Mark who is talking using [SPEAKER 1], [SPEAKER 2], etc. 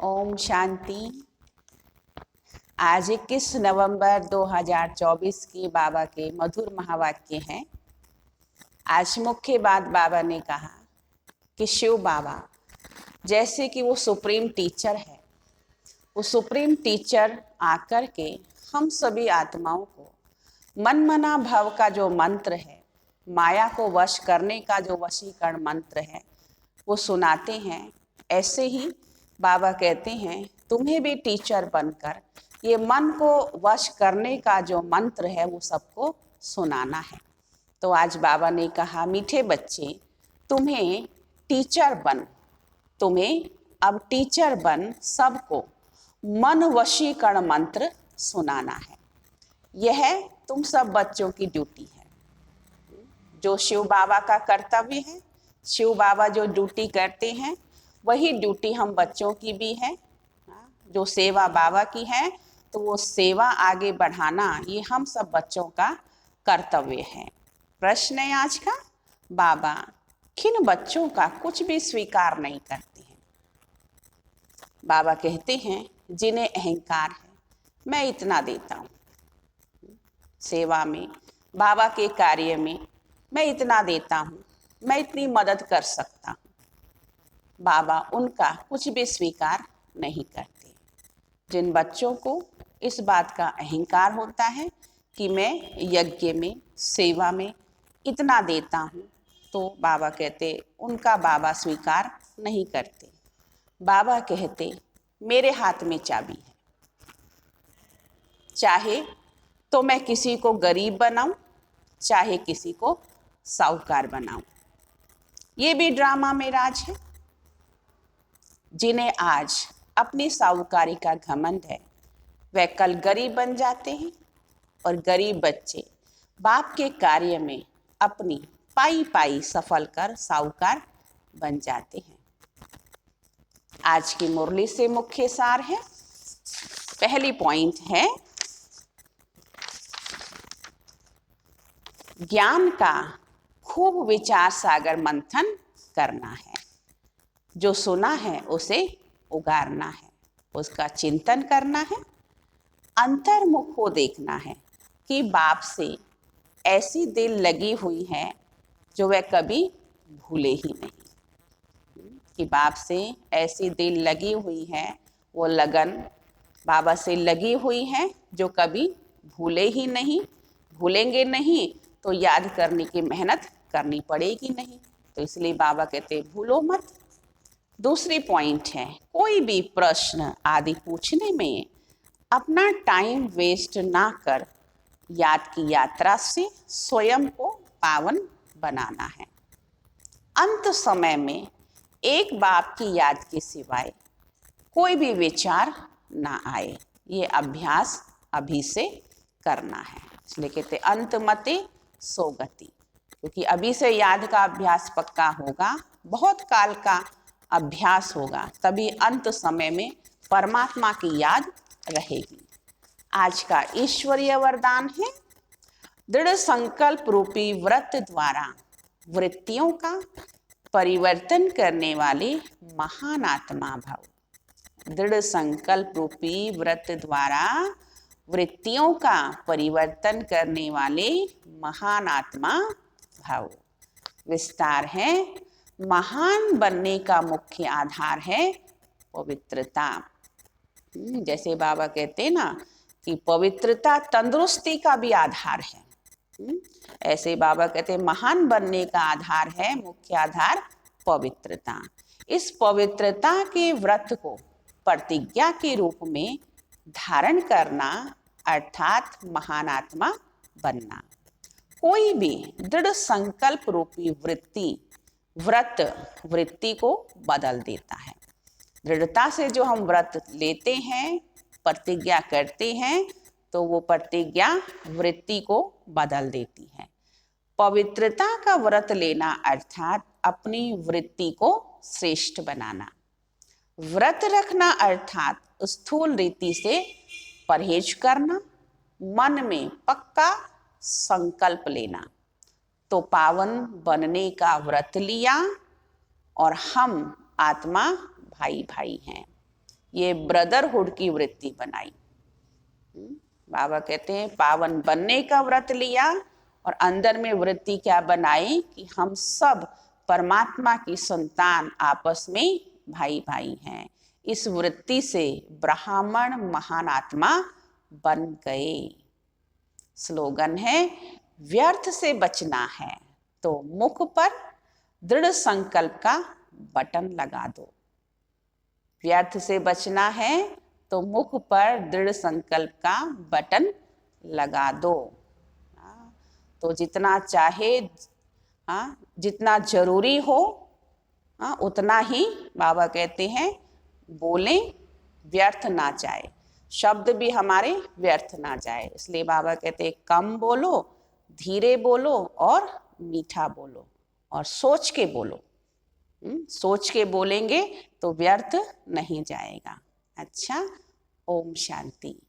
[SPEAKER 1] ओम शांति। आज 21 नवंबर 2024 की बाबा के मधुर महावाक्य हैं। आज मुख्य बात बाबा ने कहा कि शिव बाबा जैसे कि वो सुप्रीम टीचर है, वो सुप्रीम टीचर आकर के हम सभी आत्माओं को मनमना भव का जो मंत्र है, माया को वश करने का जो वशीकरण मंत्र है, वो सुनाते हैं। ऐसे ही बाबा कहते हैं तुम्हें भी टीचर बनकर ये मन को वश करने का जो मंत्र है वो सबको सुनाना है। तो आज बाबा ने कहा मीठे बच्चे तुम्हें अब टीचर बन सबको मन वशीकरण मंत्र सुनाना है। यह तुम सब बच्चों की ड्यूटी है, जो शिव बाबा का कर्तव्य है। शिव बाबा जो ड्यूटी करते हैं वही ड्यूटी हम बच्चों की भी है। जो सेवा बाबा की है तो वो सेवा आगे बढ़ाना ये हम सब बच्चों का कर्तव्य है। प्रश्न है आज का, बाबा किन बच्चों का कुछ भी स्वीकार नहीं करते हैं। बाबा कहते हैं जिन्हें अहंकार है, मैं इतना देता हूँ सेवा में, बाबा के कार्य में मैं इतना देता हूँ, मैं इतनी मदद कर सकता हूँ। बाबा उनका कुछ भी स्वीकार नहीं करते। जिन बच्चों को इस बात का अहंकार होता है कि मैं यज्ञ में, सेवा में इतना देता हूँ, तो बाबा कहते उनका बाबा स्वीकार नहीं करते। बाबा कहते मेरे हाथ में चाबी है, चाहे तो मैं किसी को गरीब बनाऊं, चाहे किसी को साहूकार बनाऊं। ये भी ड्रामा में राज है। जिन्हें आज अपनी साहूकारी का घमंड है वह कल गरीब बन जाते हैं, और गरीब बच्चे बाप के कार्य में अपनी पाई पाई सफल कर साहूकार बन जाते हैं। आज की मुरली से मुख्य सार है। पहली पॉइंट है ज्ञान का खूब विचार सागर मंथन करना है। जो सुना है उसे उगारना है, उसका चिंतन करना है, अंतर्मुख को देखना है कि बाप से ऐसी दिल लगी हुई है जो वह कभी भूले ही नहीं। कि बाप से ऐसी दिल लगी हुई है, वो लगन बाबा से लगी हुई है जो कभी भूले ही नहीं। भूलेंगे नहीं तो याद करने की मेहनत करनी पड़ेगी नहीं, तो इसलिए बाबा कहते भूलो मत। दूसरी पॉइंट है कोई भी प्रश्न आदि पूछने में अपना टाइम वेस्ट ना कर याद की यात्रा से स्वयं को पावन बनाना है। अंत समय में एक बाप की याद के सिवाय कोई भी विचार ना आए, ये अभ्यास अभी से करना है। इसलिए कहते अंत मते सो गति, क्योंकि अभी से याद का अभ्यास पक्का होगा, बहुत काल का अभ्यास होगा, तभी अंत समय में परमात्मा की याद रहेगी। आज का ईश्वरीय वरदान है दृढ़ संकल्प रूपी व्रत द्वारा वृत्तियों का परिवर्तन करने वाले महान आत्मा भव। दृढ़ संकल्प रूपी व्रत द्वारा वृत्तियों का परिवर्तन करने वाले महान आत्मा भव। विस्तार है महान बनने का मुख्य आधार है पवित्रता। जैसे बाबा कहते हैं ना कि पवित्रता तंदुरुस्ती का भी आधार है, ऐसे बाबा कहते हैं महान बनने का आधार है, मुख्य आधार पवित्रता। इस पवित्रता के व्रत को प्रतिज्ञा के रूप में धारण करना अर्थात महान आत्मा बनना। कोई भी दृढ़ संकल्प रूपी व्रत वृत्ति को बदल देता है। दृढ़ता से जो हम व्रत लेते हैं, प्रतिज्ञा करते हैं, तो वो प्रतिज्ञा वृत्ति को बदल देती है। पवित्रता का व्रत लेना अर्थात अपनी वृत्ति को श्रेष्ठ बनाना। व्रत रखना अर्थात स्थूल रीति से परहेज करना, मन में पक्का संकल्प लेना। तो पावन बनने का व्रत लिया और हम आत्मा भाई भाई हैं। ये ब्रदरहुड की वृत्ति बनाई। बाबा कहते हैं पावन बनने का व्रत लिया और अंदर में वृत्ति क्या बनाई कि हम सब परमात्मा की संतान, आपस में भाई भाई हैं। इस वृत्ति से ब्राह्मण महान आत्मा बन गए। स्लोगन है व्यर्थ से बचना है तो मुख पर दृढ़ संकल्प का बटन लगा दो। व्यर्थ से बचना है तो मुख पर दृढ़ संकल्प का बटन लगा दो। तो जितना चाहे, जितना जरूरी हो उतना ही बाबा कहते हैं बोलें, व्यर्थ ना जाए, शब्द भी हमारे व्यर्थ ना जाए। इसलिए बाबा कहते हैं कम बोलो, धीरे बोलो और मीठा बोलो और सोच के बोलो। सोच के बोलेंगे तो व्यर्थ नहीं जाएगा। अच्छा, ओम शांति।